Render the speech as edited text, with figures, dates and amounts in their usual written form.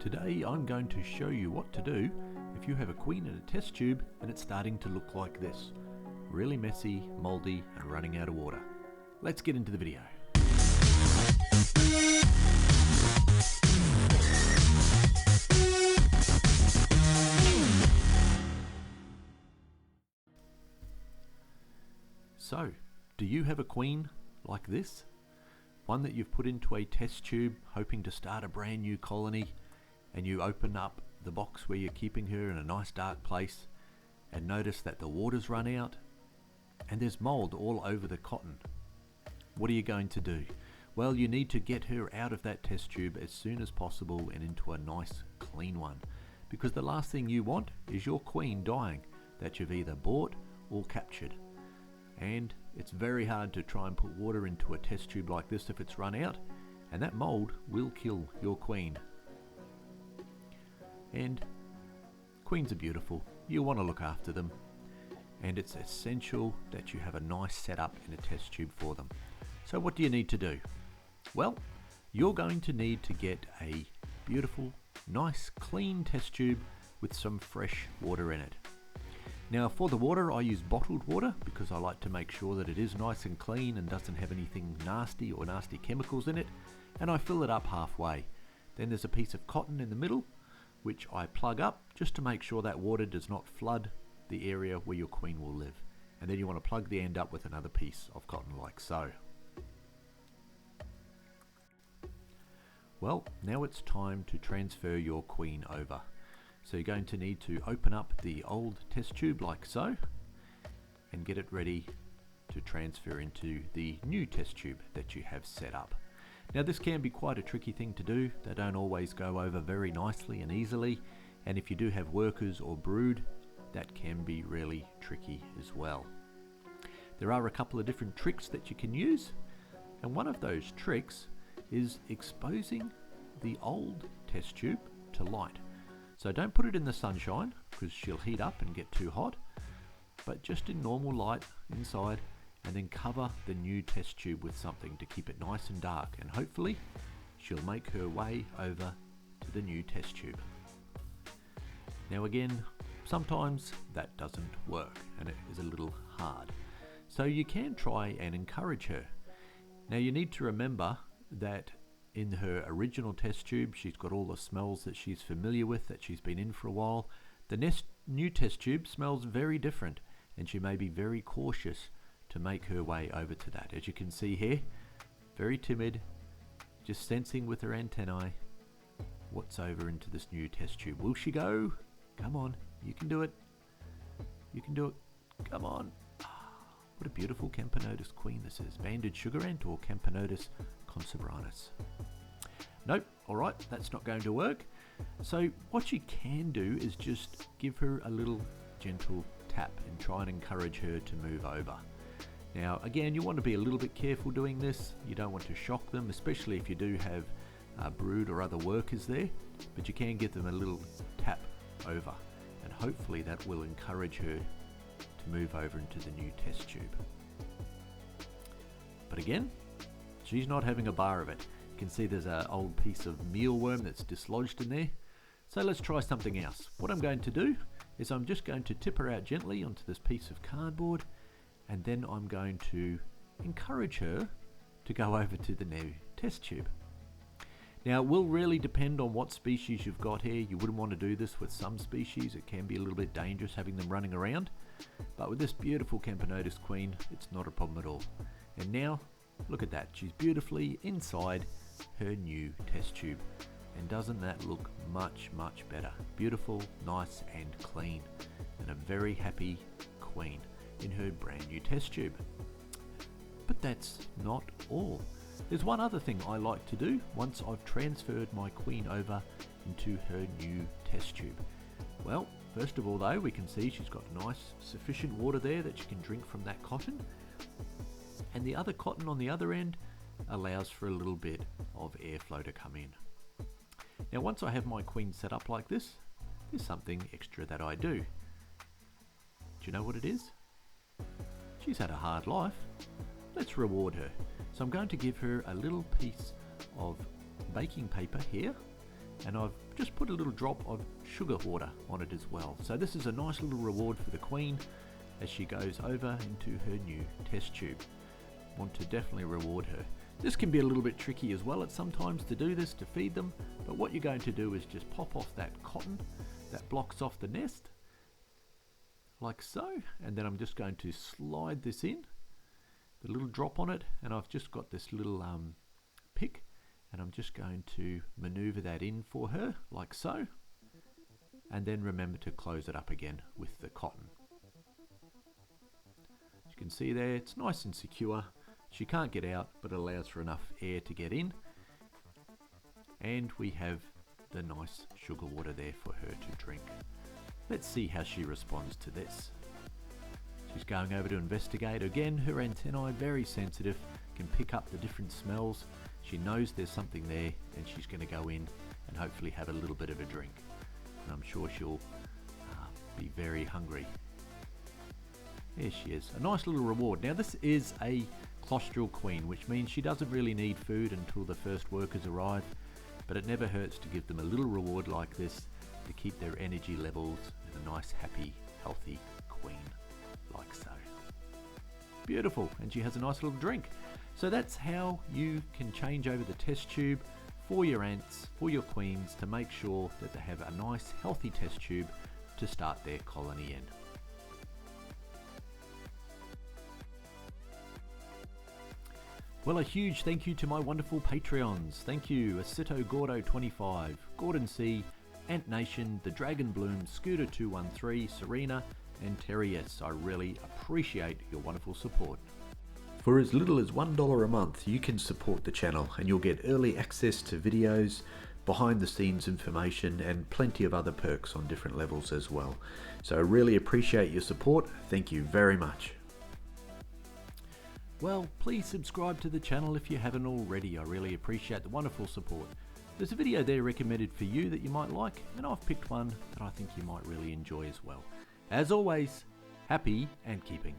Today I'm going to show you what to do if you have a queen in a test tube and it's starting to look like this. Really messy, mouldy and running out of water. Let's get into the video. So, do you have a queen like this? One that you've put into a test tube hoping to start a brand new colony, and you open up the box where you're keeping her in a nice dark place and notice that the water's run out and there's mold all over the cotton. What are you going to do? Well, you need to get her out of that test tube as soon as possible and into a nice clean one, because the last thing you want is your queen dying that you've either bought or captured. And it's very hard to try and put water into a test tube like this if it's run out, and that mold will kill your queen. And queens are beautiful, you want to look after them, and it's essential that you have a nice setup in a test tube for them. So what do you need to do? Well, you're going to need to get a beautiful, nice, clean test tube with some fresh water in it. Now for the water I use bottled water because I like to make sure that it is nice and clean and doesn't have anything nasty or nasty chemicals in it, and I fill it up halfway. Then there's a piece of cotton in the middle which I plug up just to make sure that water does not flood the area where your queen will live. And then you want to plug the end up with another piece of cotton like so. Well, now it's time to transfer your queen over. So you're going to need to open up the old test tube like so and get it ready to transfer into the new test tube that you have set up. Now this can be quite a tricky thing to do. They don't always go over very nicely and easily, and if you do have workers or brood, that can be really tricky as well. There are a couple of different tricks that you can use, and one of those tricks is exposing the old test tube to light. So don't put it in the sunshine because she'll heat up and get too hot, but just in normal light inside, and then cover the new test tube with something to keep it nice and dark, and hopefully she'll make her way over to the new test tube. Now again, sometimes that doesn't work and it is a little hard, so you can try and encourage her. Now you need to remember that in her original test tube she's got all the smells that she's familiar with, that she's been in for a while. The new test tube smells very different, and she may be very cautious to make her way over to that. As you can see here, very timid, just sensing with her antennae what's over into this new test tube. Will she go? Come on, you can do it. You can do it. Come on. What a beautiful Camponotus queen this is. Banded sugar ant or Camponotus consobranus. Nope, alright, that's not going to work. So what you can do is just give her a little gentle tap and try and encourage her to move over. Now again, you want to be a little bit careful doing this. You don't want to shock them, especially if you do have brood or other workers there, but you can give them a little tap over, and hopefully that will encourage her to move over into the new test tube. But again, she's not having a bar of it. You can see there's an old piece of mealworm that's dislodged in there. So let's try something else. What I'm going to do is I'm just going to tip her out gently onto this piece of cardboard, and then I'm going to encourage her to go over to the new test tube. Now it will really depend on what species you've got here. You wouldn't want to do this with some species. It can be a little bit dangerous having them running around, but with this beautiful Camponotus queen, it's not a problem at all. And now look at that, she's beautifully inside her new test tube, and doesn't that look much better? Beautiful, nice and clean, and a very happy queen in her brand new test tube. But that's not all. There's one other thing I like to do once I've transferred my queen over into her new test tube. Well, first of all though, we can see she's got nice sufficient water there that she can drink from that cotton, and the other cotton on the other end allows for a little bit of airflow to come in. Now once I have my queen set up like this, there's something extra that I do. Do you know what it is? She's had a hard life. Let's reward her. So I'm going to give her a little piece of baking paper here, and I've just put a little drop of sugar water on it as well. So this is a nice little reward for the queen as she goes over into her new test tube. Want to definitely reward her. This can be a little bit tricky as well at sometimes to do this, to feed them, but what you're going to do is just pop off that cotton that blocks off the nest, like so, and then I'm just going to slide this in, the little drop on it, and I've just got this little pick, and I'm just going to maneuver that in for her, like so, and then remember to close it up again with the cotton. As you can see there, it's nice and secure. She can't get out, but it allows for enough air to get in. And we have the nice sugar water there for her to drink. Let's see how she responds to this. She's going over to investigate. Again, her antennae, very sensitive, can pick up the different smells. She knows there's something there, and she's going to go in and hopefully have a little bit of a drink. And I'm sure she'll be very hungry. There she is, a nice little reward. Now this is a clostril queen, which means she doesn't really need food until the first workers arrive, but it never hurts to give them a little reward like this to keep their energy levels in a nice, happy, healthy queen, like so. Beautiful, and she has a nice little drink. So that's how you can change over the test tube for your ants, for your queens, to make sure that they have a nice, healthy test tube to start their colony in. Well, a huge thank you to my wonderful Patreons. Thank you, Acito Gordo 25, Gordon C, Ant Nation, The Dragon Bloom, Scooter 213, Serena, and Terry S. I really appreciate your wonderful support. For as little as $1 a month, you can support the channel and you'll get early access to videos, behind the scenes information, and plenty of other perks on different levels as well. So I really appreciate your support. Thank you very much. Well, please subscribe to the channel if you haven't already. I really appreciate the wonderful support. There's a video there recommended for you that you might like, and I've picked one that I think you might really enjoy as well. As always, happy ant keeping.